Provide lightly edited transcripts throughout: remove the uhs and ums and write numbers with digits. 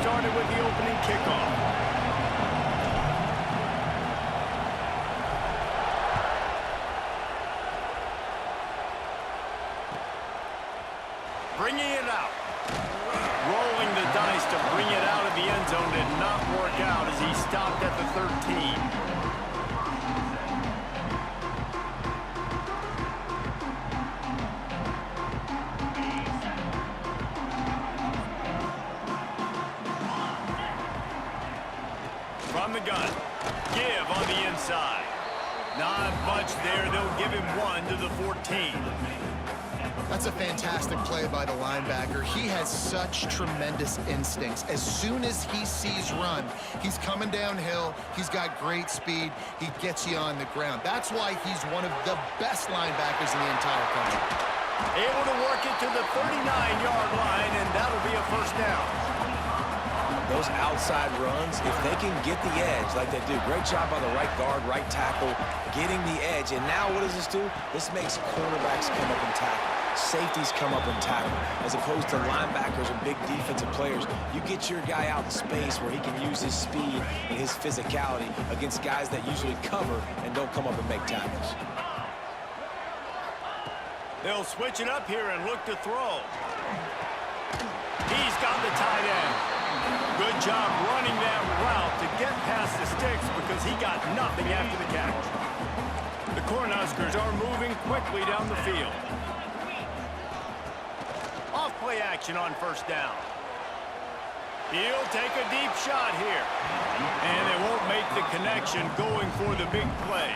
started with the opening kickoff. Bringing it out. Rolling the dice to bring it out of the end zone did not work out as he stopped at the 13. From the gun. Give on the inside. Not much there. They'll give him one to the 14. That's a fantastic play by the linebacker. He has such tremendous instincts. As soon as he sees run, he's coming downhill. He's got great speed. He gets you on the ground. That's why he's one of the best linebackers in the entire country. Able to work it to the 39-yard line, and that'll be a first down. Those outside runs, if they can get the edge like they do, great job by the right guard, right tackle, getting the edge. And now what does this do? This makes cornerbacks come up and tackle. Safeties come up and tackle. As opposed to linebackers and big defensive players, you get your guy out in space where he can use his speed and his physicality against guys that usually cover and don't come up and make tackles. They'll switch it up here and look to throw. He's got the tight end. Good job running that route to get past the sticks because he got nothing after the catch. The Cornhuskers are moving quickly down the field. Off play action on first down. He'll take a deep shot here. And they won't make the connection going for the big play.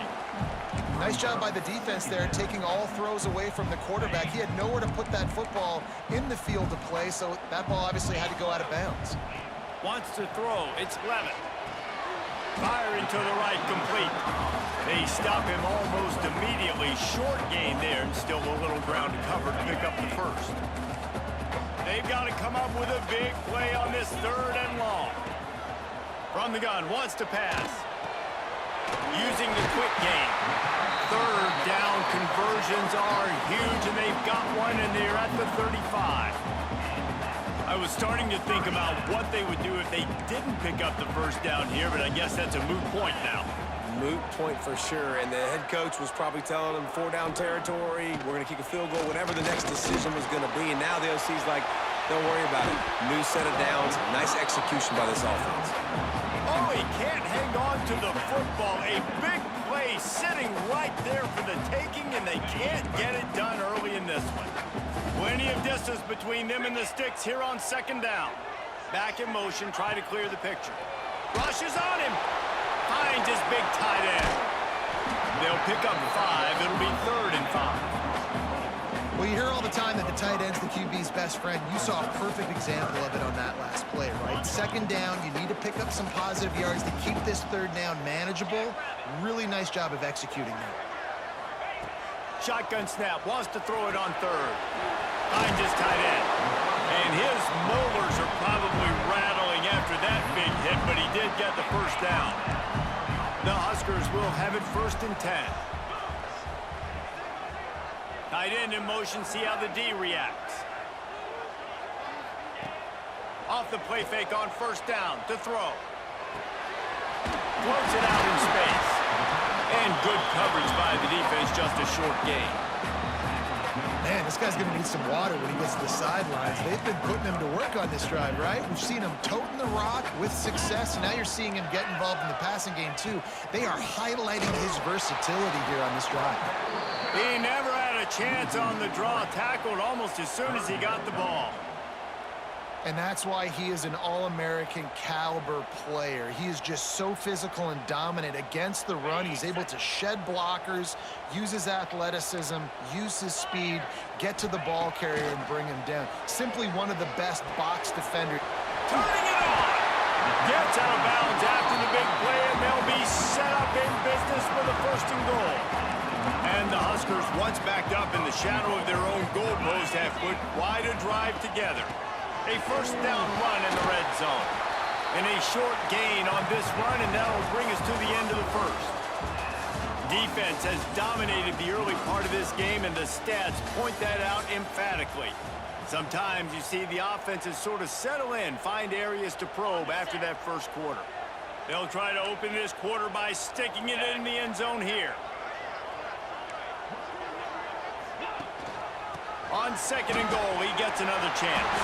Nice job by the defense there, taking all throws away from the quarterback. He had nowhere to put that football in the field to play, so that ball obviously had to go out of bounds. Wants to throw. It's Levitt. Firing to the right, complete. They stop him almost immediately. Short gain there, and still a little ground to cover to pick up the first. They've got to come up with a big play on this third and long. From the gun, wants to pass. Using the quick game. Third down conversions are huge, and they've got one, and they're at the 35. I was starting to think about what they would do if they didn't pick up the first down here, but I guess that's a moot point now. Moot point for sure, and the head coach was probably telling them 4-down territory, we're going to kick a field goal, whatever the next decision was going to be, and now the OC's like, don't worry about it. New set of downs, nice execution by this offense. Oh, he can't hang on to the football. A big play sitting right there for the taking, and they can't get it done early in this one. Plenty of distance between them and the sticks here on second down. Back in motion, try to clear the picture. Rushes on him. Finds his big tight end. They'll pick up 5. It'll be 3rd and 5. Well, you hear all the time that the tight end's the QB's best friend. You saw a perfect example of it on that last play, right? Second down, you need to pick up some positive yards to keep this third down manageable. Really nice job of executing that. Shotgun snap, wants to throw it on third. Finds his tight end. And his molars are probably rattling after that big hit, but he did get the first down. The Huskers will have it 1st and 10. Tight end in motion, see how the D reacts. Off the play fake on first down to throw. Floats it out in space. And good coverage by the defense, just a short gain. Man, this guy's going to need some water when he gets to the sidelines. They've been putting him to work on this drive, right? We've seen him toting the rock with success, and now you're seeing him get involved in the passing game, too. They are highlighting his versatility here on this drive. He never had a chance on the draw, tackled almost as soon as he got the ball. And that's why he is an All-American caliber player. He is just so physical and dominant against the run. He's able to shed blockers, use his athleticism, use his speed, get to the ball carrier and bring him down. Simply one of the best box defenders. Turning it on! Gets out of bounds after the big play, and they'll be set up in business for the 1st and goal. And the Huskers, once backed up in the shadow of their own goalpost, have put quite a drive together. A 1st down run in the red zone. And a short gain on this run, and that'll bring us to the end of the 1st. Defense has dominated the early part of this game, and the stats point that out emphatically. Sometimes you see the offenses sort of settle in, find areas to probe after that first quarter. They'll try to open this quarter by sticking it in the end zone here. On 2nd and goal, he gets another chance.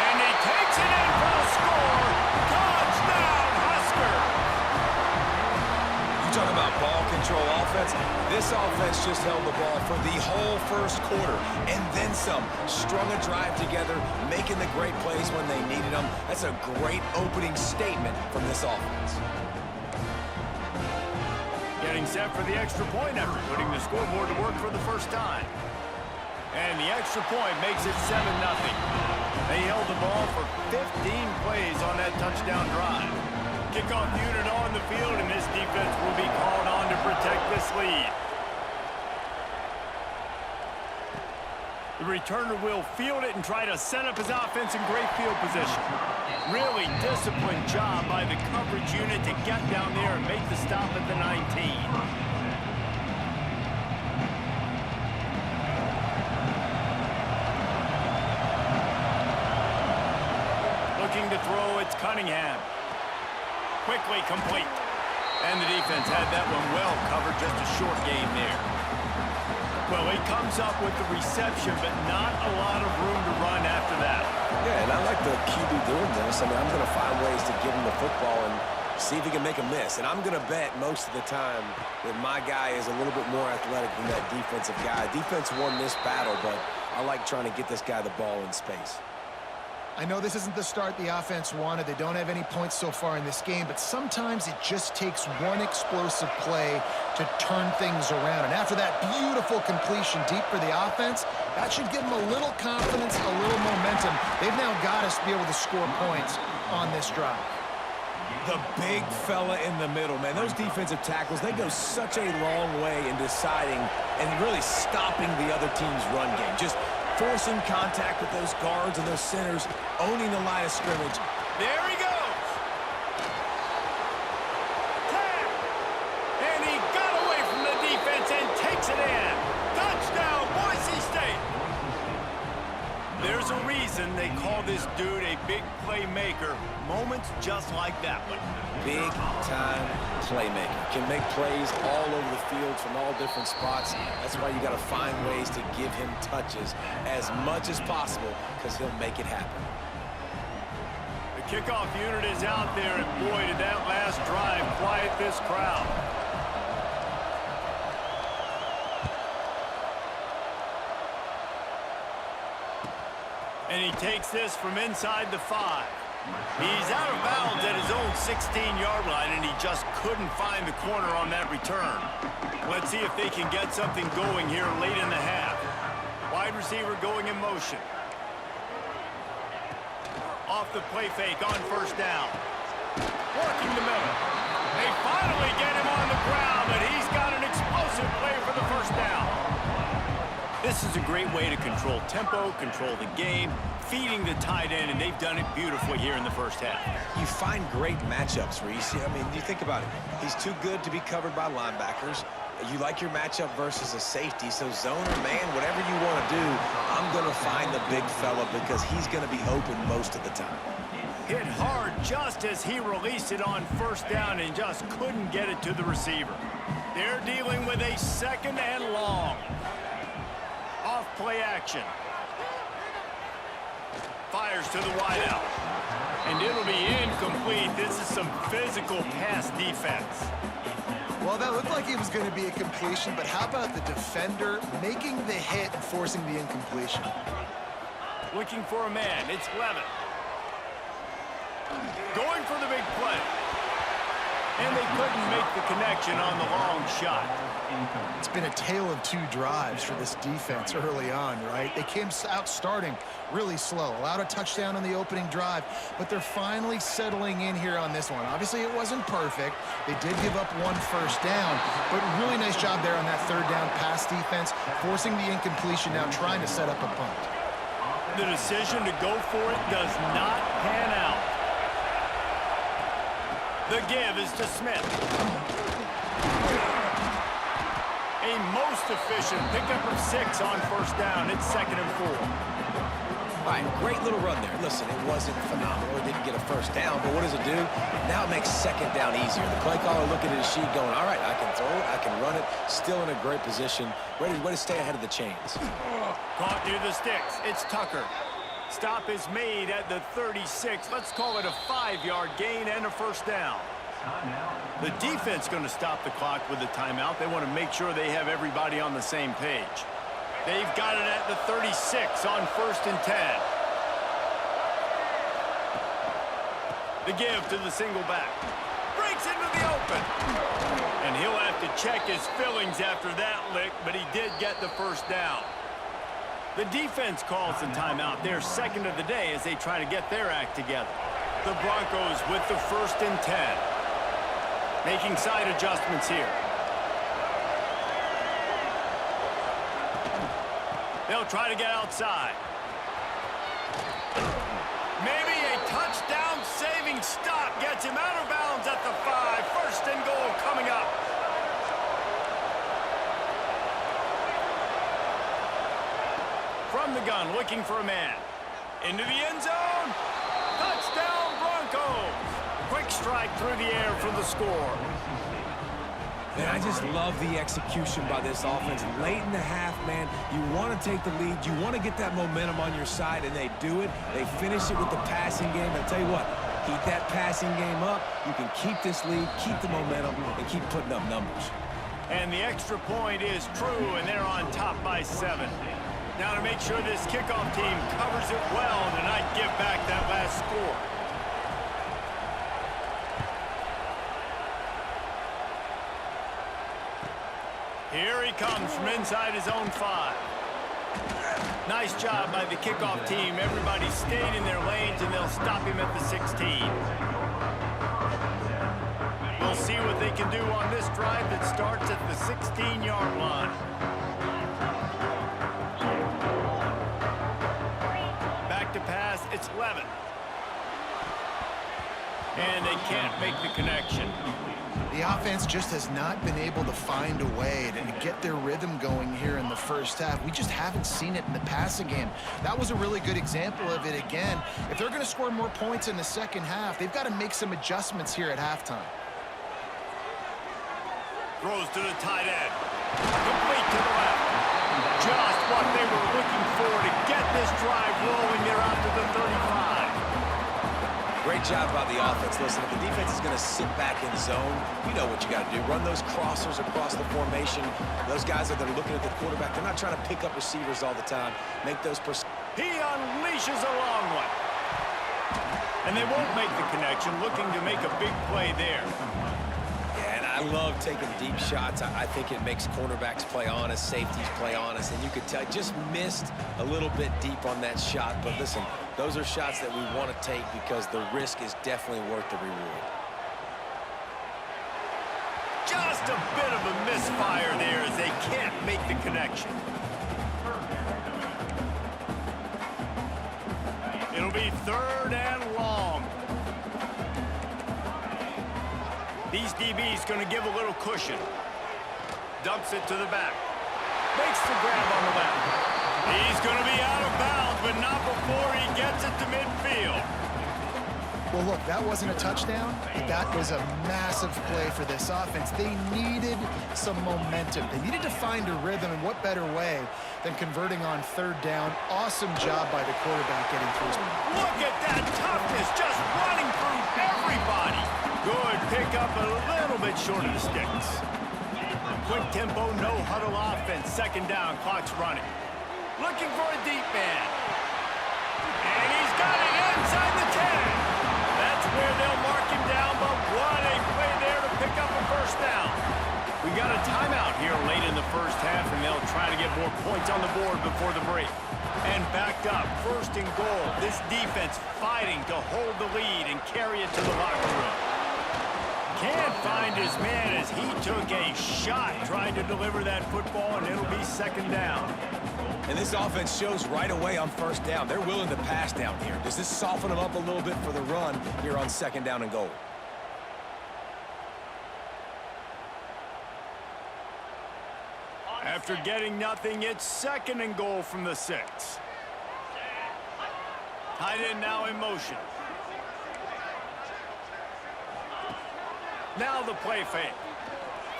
And he takes it in for the score. Touchdown, Husker! You talk about ball control offense. This offense just held the ball for the whole first quarter and then some. Strung a drive together, making the great plays when they needed them. That's a great opening statement from this offense. Getting set for the extra point after putting the scoreboard to work for the first time. And the extra point makes it 7-0. They held the ball for 15 plays on that touchdown drive. Kickoff unit on the field, and this defense will be called on to protect this lead. The returner will field it and try to set up his offense in great field position. Really disciplined job by the coverage unit to get down there and make the stop at the 19. Looking to throw, it's Cunningham. Quickly complete. And the defense had that one well covered, just a short game there. Well, he comes up with the reception, but not a lot of room to run after that. Yeah, and I like the QB doing this. I mean, I'm going to find ways to give him the football and see if he can make a miss. And I'm going to bet most of the time that my guy is a little bit more athletic than that defensive guy. Defense won this battle, but I like trying to get this guy the ball in space. I know this isn't the start the offense wanted. They don't have any points so far in this game, but sometimes it just takes one explosive play to turn things around. And after that beautiful completion deep for the offense, that should give them a little confidence, a little momentum. They've now got us to be able to score points on this drive. The big fella in the middle, man. Those defensive tackles, they go such a long way in deciding and really stopping the other team's run game. Just forcing contact with those guards and those centers, owning the line of scrimmage. There he goes. Tap. And he got away from the defense and takes it in. Touchdown, Boise State. There's a reason they call this dude a big playmaker. Moments just like that one. Big-time playmaker. Can make plays all over the field from all different spots. That's why you got to find ways to give him touches as much as possible, because he'll make it happen. The kickoff unit is out there, and boy, did that last drive quiet this crowd. And he takes this from inside the 5. He's out of bounds at his own 16-yard line, and he just couldn't find the corner on that return. Let's see if they can get something going here late in the half. Wide receiver going in motion. Off the play fake on first down. Working the middle. They finally get him on the ground, but he's got an explosive play for the first down. This is a great way to control tempo, control the game, feeding the tight end, and they've done it beautifully here in the first half. You find great matchups where you see, I mean, you think about it. He's too good to be covered by linebackers. You like your matchup versus a safety, so zone or man, whatever you want to do, I'm going to find the big fella because he's going to be open most of the time. Hit hard just as he released it on first down and just couldn't get it to the receiver. They're dealing with a 2nd and long. Off play action. Fires to the wideout. And it'll be incomplete. This is some physical pass defense. Well, that looked like it was going to be a completion, but how about the defender making the hit and forcing the incompletion? Looking for a man. It's Levitt. Going for the big play. And they couldn't make the connection on the long shot. It's been a tale of two drives for this defense early on, right? They came out starting really slow, allowed a touchdown on the opening drive, but they're finally settling in here on this one. Obviously, it wasn't perfect. They did give up one first down, but really nice job there on that 3rd down pass defense, forcing the incompletion, now trying to set up a punt. The decision to go for it does not pan out. The give is to Smith. A most efficient pickup of 6 on first down. It's 2nd and 4. All right, great little run there. Listen, it wasn't phenomenal. It didn't get a first down, but what does it do? Now it makes second down easier. The play caller looking at his sheet going, all right, I can throw it, I can run it, still in a great position, ready to stay ahead of the chains. Caught near the sticks. It's Tucker. Stop is made at the 36. Let's call it a 5-yard gain and a first down. The defense going to stop the clock with a timeout. They want to make sure they have everybody on the same page. They've got it at the 36 on 1st and 10. The give to the single back. Breaks into the open. And he'll have to check his fillings after that lick, but he did get the first down. The defense calls the timeout. Their second of the day as they try to get their act together. The Broncos with the 1st and 10. Making side adjustments here. They'll try to get outside. Maybe a touchdown-saving stop gets him out of bounds at the 5. 1st and goal coming up. From the gun, looking for a man. Into the end zone. Touchdown, Broncos. Quick strike through the air for the score. Man, I just love the execution by this offense. Late in the half, man, you want to take the lead. You want to get that momentum on your side, and they do it. They finish it with the passing game. I tell you what, keep that passing game up. You can keep this lead, keep the momentum, and keep putting up numbers. And the extra point is true, and they're on top by 7. Now to make sure this kickoff team covers it well and tonight give back that last score. Here he comes from inside his own 5. Nice job by the kickoff team. Everybody stayed in their lanes, and they'll stop him at the 16. We'll see what they can do on this drive that starts at the 16-yard line. Back to pass, it's Levin. And they can't make the connection. The offense just has not been able to find a way to get their rhythm going here in the first half. We just haven't seen it in the passing game. That was a really good example of it again. If they're going to score more points in the second half, they've got to make some adjustments here at halftime. Throws to the tight end. Complete to the left. Just what they were looking for to get this drive rolling. They're out to the 35. Great job by the offense. Listen, if the defense is going to sit back in zone, you know what you got to do. Run those crossers across the formation. Those guys that are looking at the quarterback, they're not trying to pick up receivers all the time. Make those... He unleashes a long one. And they won't make the connection, looking to make a big play there. Yeah, and I love taking deep shots. I think it makes cornerbacks play honest, safeties play honest, and you could tell just missed a little bit deep on that shot. But listen, those are shots that we want to take because the risk is definitely worth the reward. Just a bit of a misfire there as they can't make the connection. It'll be 3rd and long. These DBs going to give a little cushion. Dumps it to the back. Makes the grab on the left. He's going to be out of bounds, but not before he gets it to midfield. Well, look, that wasn't a touchdown. That was a massive play for this offense. They needed some momentum. They needed to find a rhythm, and what better way than converting on 3rd down. Awesome job by the quarterback getting through. Look at that toughness, just running through everybody. Good pickup, a little bit short of the sticks. Quick tempo, no huddle offense. 2nd down, clock's running. Looking for a deep man. And he's got it inside the 10. That's where they'll mark him down, but what a play there to pick up a 1st down. We got a timeout here late in the first half, and they'll try to get more points on the board before the break. And backed up, 1st and goal. This defense fighting to hold the lead and carry it to the locker room. Can't find his man as he took a shot trying to deliver that football, and it'll be 2nd down. And this offense shows right away on 1st down. They're willing to pass down here. Does this soften them up a little bit for the run here on 2nd down and goal? After getting nothing, it's 2nd and goal from the 6. Tight end now in motion. Now the play fake.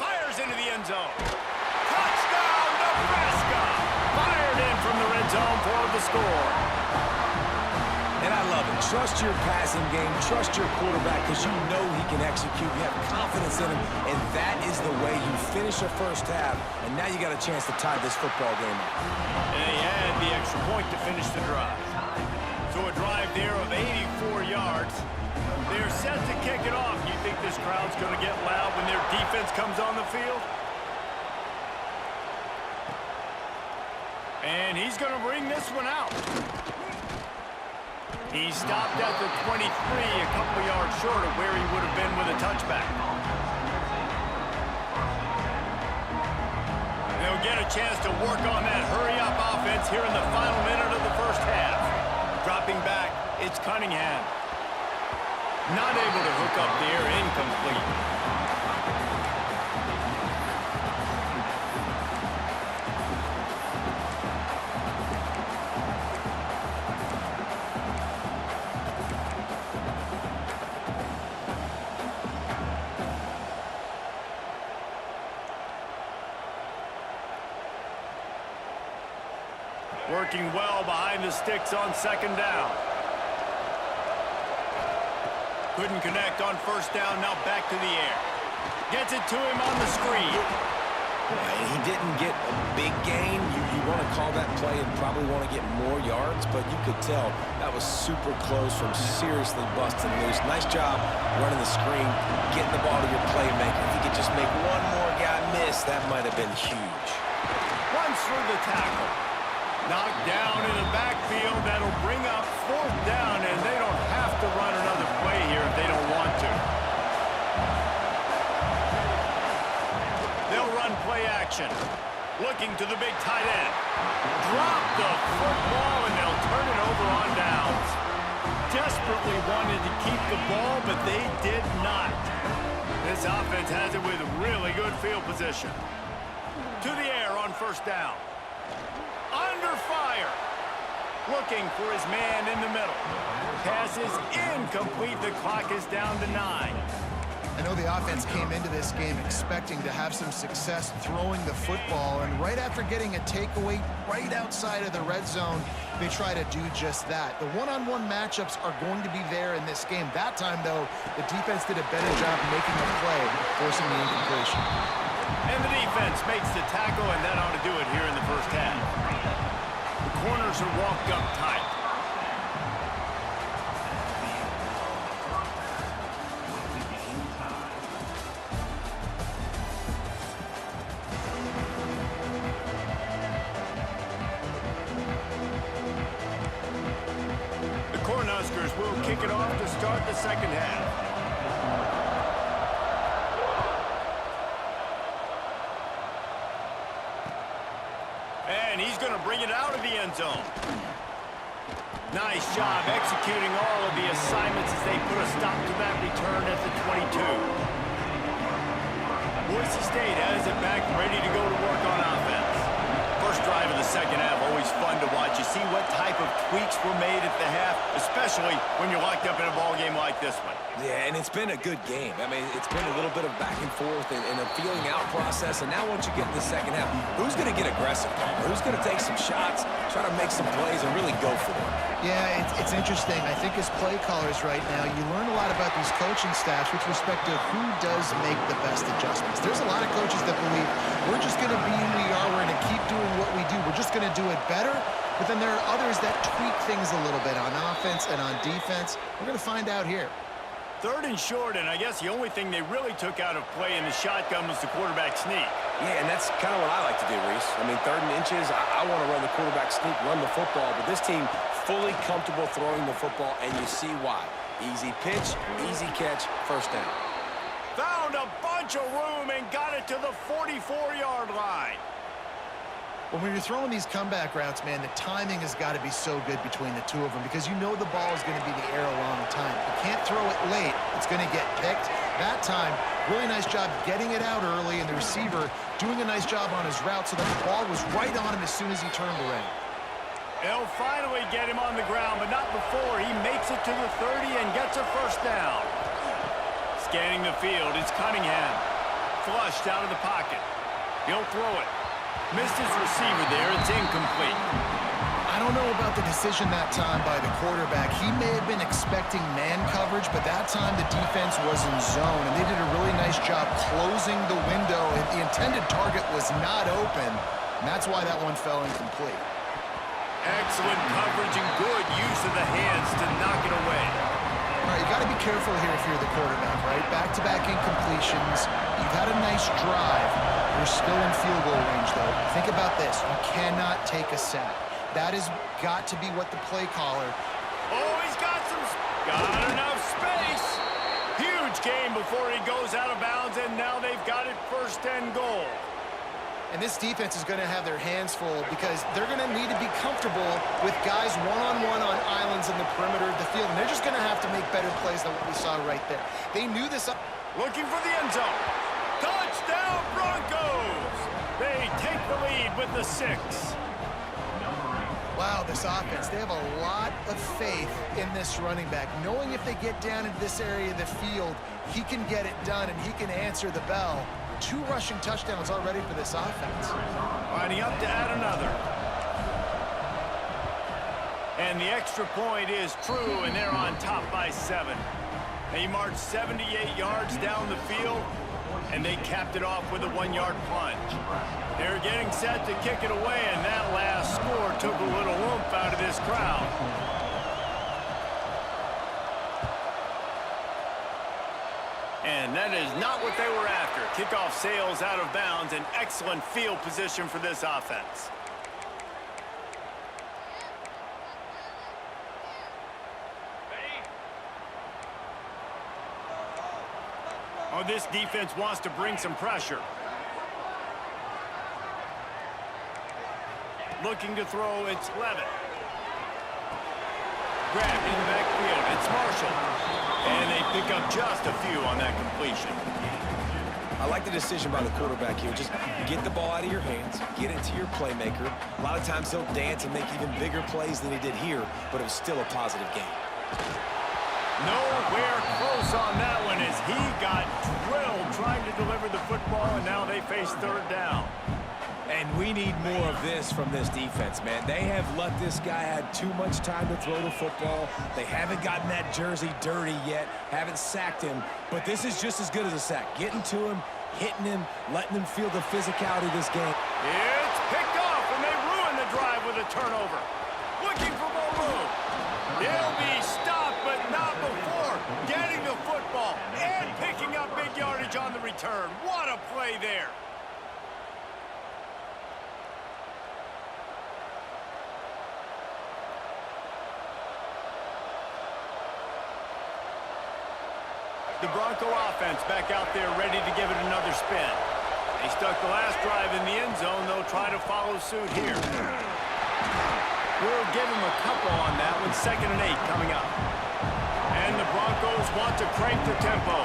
Fires into the end zone. Touchdown, Nebraska! Fired in from the red zone for the score. And I love it. Trust your passing game. Trust your quarterback because you know he can execute. You have confidence in him, and that is the way you finish the first half. And now you got a chance to tie this football game up. And he had the extra point to finish the drive. So a drive there of 84 yards. They're set to kick it off. You think this crowd's going to get loud when their defense comes on the field? And he's going to bring this one out. He stopped at the 23, a couple yards short of where he would have been with a touchback. They'll get a chance to work on that hurry-up offense here in the final minute of the first half. Dropping back, it's Cunningham. Not able to hook up there, incomplete. Working well behind the sticks on second down. Couldn't connect on first down, now back to the air. Gets it to him on the screen. He didn't get a big gain. You want to call that play and probably want to get more yards, but you could tell that was super close from seriously busting loose. Nice job running the screen, getting the ball to your playmaker. If he could just make one more guy miss, that might have been huge. Runs through the tackle. Knocked down in the backfield. That'll bring up fourth down, and they don't have to run another play here if they don't want to. They'll run play action. Looking to the big tight end. Drop the football, and they'll turn it over on downs. Desperately wanted to keep the ball, but they did not. This offense has it with really good field position. To the air on first down. Under fire. Looking for his man in the middle. Pass is incomplete. The clock is down to 9. I know the offense came into this game expecting to have some success throwing the football, and right after getting a takeaway right outside of the red zone, they try to do just that. The one-on-one matchups are going to be there in this game. That time, though, the defense did a better job making a play, forcing the incompletion. And the defense makes the tackle, and that ought to do it here in the first half. The corners are walked up tight. The Cornhuskers will kick it off to start the second half. And he's going to bring it out of the end zone. Nice job executing all of the assignments as they put a stop to that return at the 22. Boise State has it back, ready to go to work on offense. First drive of the second half, always fun to watch. You see what type of tweaks were made at the half, especially when you're locked up in a ball game like this one. Yeah, and it's been a good game. I mean, it's been a little bit of back and forth and a feeling out process. And now once you get in the second half, who's going to get aggressive? Who's going to take some shots, try to make some plays, and really go for them? Yeah, it's interesting. I think as play callers right now, you learn a lot about these coaching staffs with respect to who does make the best adjustments. There's a lot of coaches that believe we're just going to be who we are. We're going to keep doing what we do. We're just going to do it better. But then there are others that tweak things a little bit on offense and on defense. We're going to find out here. Third and short, and I guess the only thing they really took out of play in the shotgun was the quarterback sneak. Yeah, and that's kind of what I like to do, Reese. I mean, 3rd and inches, I want to run the quarterback sneak, run the football, but this team fully comfortable throwing the football, and you see why. Easy pitch, easy catch, first down. Found a bunch of room and got it to the 44-yard line. Well, when you're throwing these comeback routes, man, the timing has got to be so good between the two of them because you know the ball is going to be in the air a long time. You can't throw it late. It's going to get picked. That time, really nice job getting it out early, and the receiver doing a nice job on his route so that the ball was right on him as soon as he turned around. They'll finally get him on the ground, but not before he makes it to the 30 and gets a first down. Scanning the field, it's Cunningham. Flushed out of the pocket. He'll throw it. Missed his receiver there. It's incomplete. I don't know about the decision that time by the quarterback. He may have been expecting man coverage, but that time the defense was in zone, and they did a really nice job closing the window. The intended target was not open, and that's why that one fell incomplete. Excellent coverage and good use of the hands to knock it away. All right, you got to be careful here if you're the quarterback, right? Back-to-back incompletions. You've had a nice drive. You're still in field goal range, though. Think about this. You cannot take a sack. That has got to be what the play caller... Oh, he's got enough space. Huge gain before he goes out of bounds, and now they've got it first and goal. And this defense is going to have their hands full because they're going to need to be comfortable with guys one-on-one on islands in the perimeter of the field, and they're just going to have to make better plays than what we saw right there. They knew this... Looking for the end zone. Touchdown, Broncos! They take the lead with the 6. Wow, this offense, they have a lot of faith in this running back, knowing if they get down into this area of the field, he can get it done and he can answer the bell. 2 rushing touchdowns already for this offense. Lining up to add another. And the extra point is true, and they're on top by 7. They marched 78 yards down the field, and they capped it off with a 1-yard plunge. They're getting set to kick it away, and that last score took a little oomph out of this crowd. And that is not what they were after. Kickoff sails out of bounds, and excellent field position for this offense. Oh, this defense wants to bring some pressure. Looking to throw, it's Levitt. Grabbed in the backfield, it's Marshall. And they pick up just a few on that completion. I like the decision by the quarterback here. Just get the ball out of your hands, get it to your playmaker. A lot of times he'll dance and make even bigger plays than he did here, but it was still a positive game. Nowhere close on that one as he got drilled trying to deliver the football, and now they face 3rd down. And we need more of this from this defense, man. They have let this guy have too much time to throw the football. They haven't gotten that jersey dirty yet, haven't sacked him, but this is just as good as a sack. Getting to him, hitting him, letting him feel the physicality of this game. It's picked off, and they ruin the drive with a turnover. Looking for more room. He'll be stopped, but not before getting the football and picking up big yardage on the return. What a play there. The Bronco offense back out there ready to give it another spin. They stuck the last drive in the end zone. They'll try to follow suit here. We'll give them a couple on that one. 2nd and 8 coming up. And the Broncos want to crank the tempo.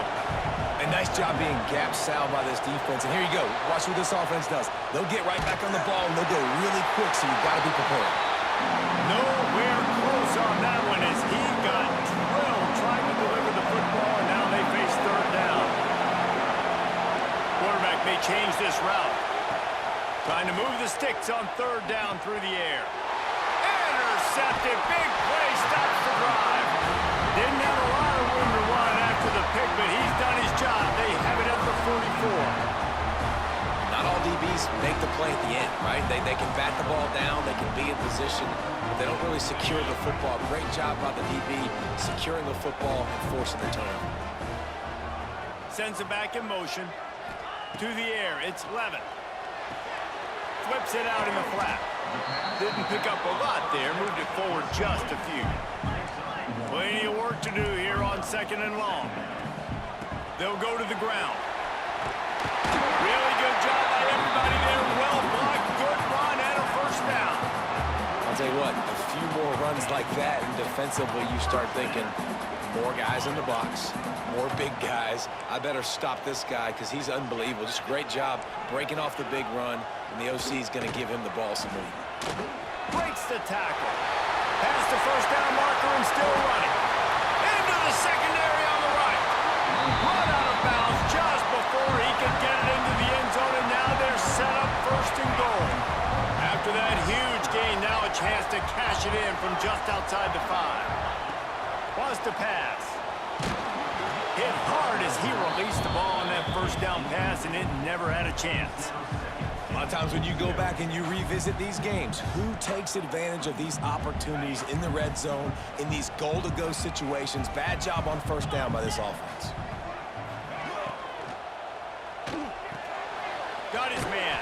A nice job being gap sound by this defense. And here you go. Watch what this offense does. They'll get right back on the ball, and they'll go really quick, so you've got to be prepared. Nowhere close on that one as he got drilled trying to deliver the football, and now they face 3rd down. Quarterback may change this route. Trying to move the sticks on 3rd down through the air. Intercepted. Big play. Stops the drive. Didn't have a lot of room to run after the pick, but he's done his job. They have it at the 44. Not all DBs make the play at the end, right? They can bat the ball down, they can be in position, but they don't really secure the football. Great job by the DB securing the football and forcing the turnover. Sends it back in motion. To the air, it's Levitt. Flips it out in the flat. Didn't pick up a lot there, moved it forward just a few. Plenty of work to do here on 2nd and long. They'll go to the ground. Really good job by everybody there. Well blocked, good run, and a first down. I'll tell you what, a few more runs like that, and defensively you start thinking, more guys in the box, more big guys. I better stop this guy because he's unbelievable. Just a great job breaking off the big run, and the OC is going to give him the ball some more. breaks the tackle. Past the first down marker and still running. Into the secondary on the right. Run out of bounds just before he could get it into the end zone, and now they're set up first and goal. After that huge gain, now a chance to cash it in from just outside the 5. Was to pass. Hit hard as he released the ball on that first down pass, and it never had a chance. A lot of times when you go back and you revisit these games, who takes advantage of these opportunities in the red zone, in these goal-to-go situations? Bad job on first down by this offense. Got his man.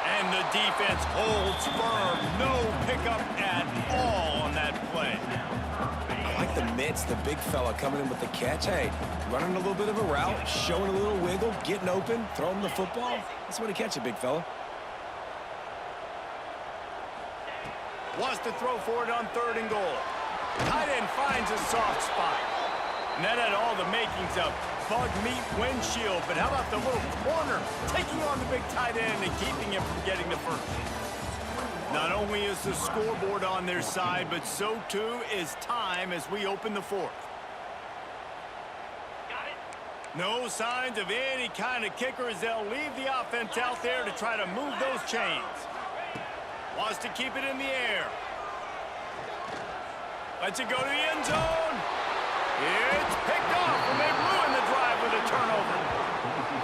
And the defense holds firm. No pickup at all on that play. I like the mitts, the big fella coming in with the catch. Hey, running a little bit of a route, showing a little wiggle, getting open, throwing the football. That's the way to catch it, big fella. Was to throw for it on 3rd and goal. Tight end finds a soft spot. And that had all the makings of bug meat windshield. But how about the little corner taking on the big tight end and keeping him from getting the first? Not only is the scoreboard on their side, but so too is time as we open the 4th. No signs of any kind of kicker as they'll leave the offense out there to try to move those chains. Wants to keep it in the air. Lets it go to the end zone. It's picked off, and they've ruined the drive with a turnover.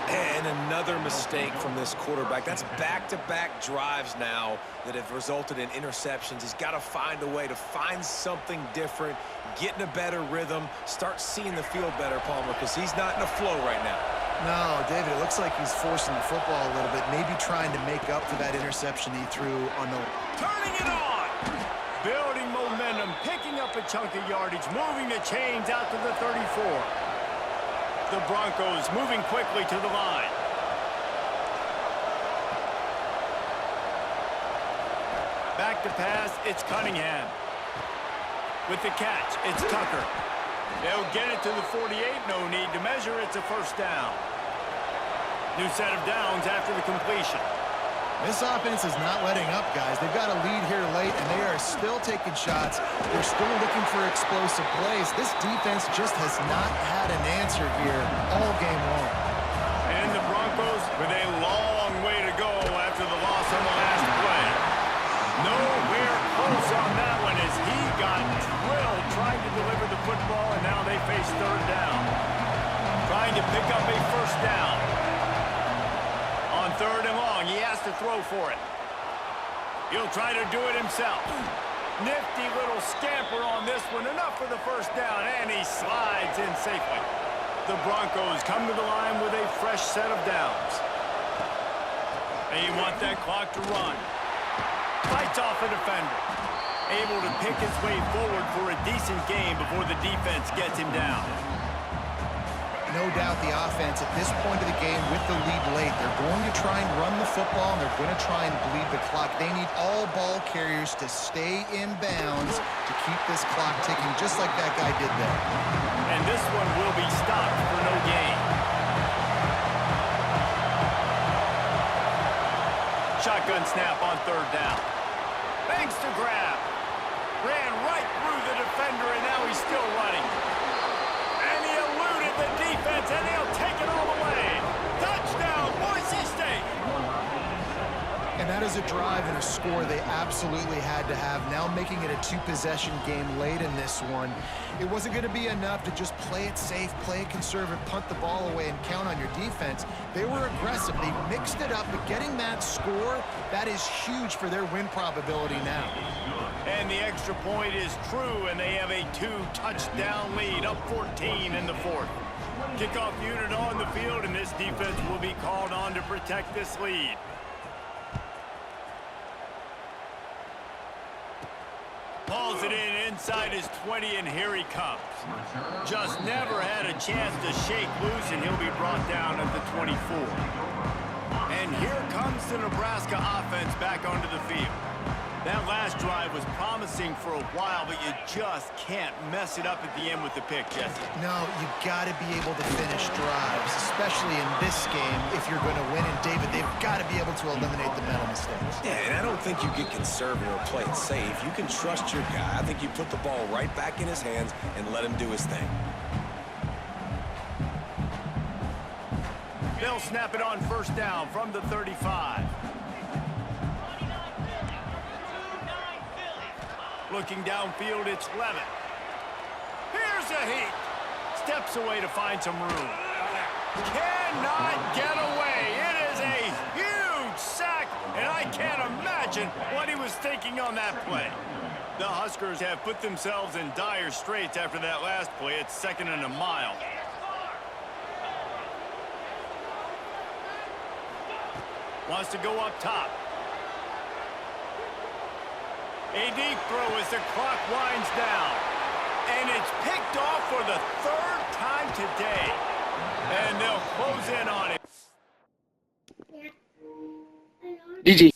And another mistake from this quarterback. That's back-to-back drives now that have resulted in interceptions. He's got to find a way to find something different, get in a better rhythm, start seeing the field better, Palmer, because he's not in a flow right now. No, David, it looks like he's forcing the football a little bit, maybe trying to make up for that interception he threw on the... Turning it on! Building momentum, picking up a chunk of yardage, moving the chains out to the 34. The Broncos moving quickly to the line. Back to pass, it's Cunningham. With the catch, it's Tucker. They'll get it to the 48, no need to measure, it's a first down. New set of downs after the completion. This offense is not letting up, guys. They've got a lead here late, and they are still taking shots. They're still looking for explosive plays. This defense just has not had an answer here all game long. And the Broncos with a long way to go after the loss on the last play. Nowhere close on that one as he got drilled trying to deliver the football, and now they face 3rd down. Trying to pick up a first down. On 3rd and long, he has to throw for it. He'll try to do it himself. Nifty little scamper on this one, enough for the first down, and he slides in safely. The Broncos come to the line with a fresh set of downs. They want that clock to run. Fights off a defender. Able to pick his way forward for a decent game before the defense gets him down. No doubt the offense at this point of the game with the lead late, they're going to try and run the football, and they're going to try and bleed the clock. They need all ball carriers to stay in bounds to keep this clock ticking, just like that guy did there. And this one will be stopped for no gain. Shotgun snap on 3rd down. Banks to grab. Ran right through the defender, and now he's still running. And he eluded the defense, and he'll take it all the way. Touchdown, Boise State. And that is a drive and a score they absolutely had to have. Now making it a 2-possession game late in this one. It wasn't going to be enough to just play it safe, play it conservative, punt the ball away, and count on your defense. They were aggressive. They mixed it up, but getting that score, that is huge for their win probability now. And the extra point is true, and they have a 2-touchdown lead, up 14 in the 4th. Kickoff unit on the field, and this defense will be called on to protect this lead. Hauls it in inside his 20, and here he comes. Just never had a chance to shake loose, and he'll be brought down at the 24. And here comes the Nebraska offense back onto the field. That last drive was promising for a while, but you just can't mess it up at the end with the pick, Jesse. No, you got to be able to finish drives, especially in this game if you're going to win. And, David, they've got to be able to eliminate the mental mistakes. Yeah, and I don't think you get conservative or play it safe. You can trust your guy. I think you put the ball right back in his hands and let him do his thing. They'll snap it on first down from the 35. Looking downfield, it's Levitt. Here's a heat. Steps away to find some room. Cannot get away. It is a huge sack, and I can't imagine what he was thinking on that play. The Huskers have put themselves in dire straits after that last play. It's 2nd and a mile. Wants to go up top. A deep throw as the clock winds down. And it's picked off for the 3rd time today. And they'll close in on it. GG.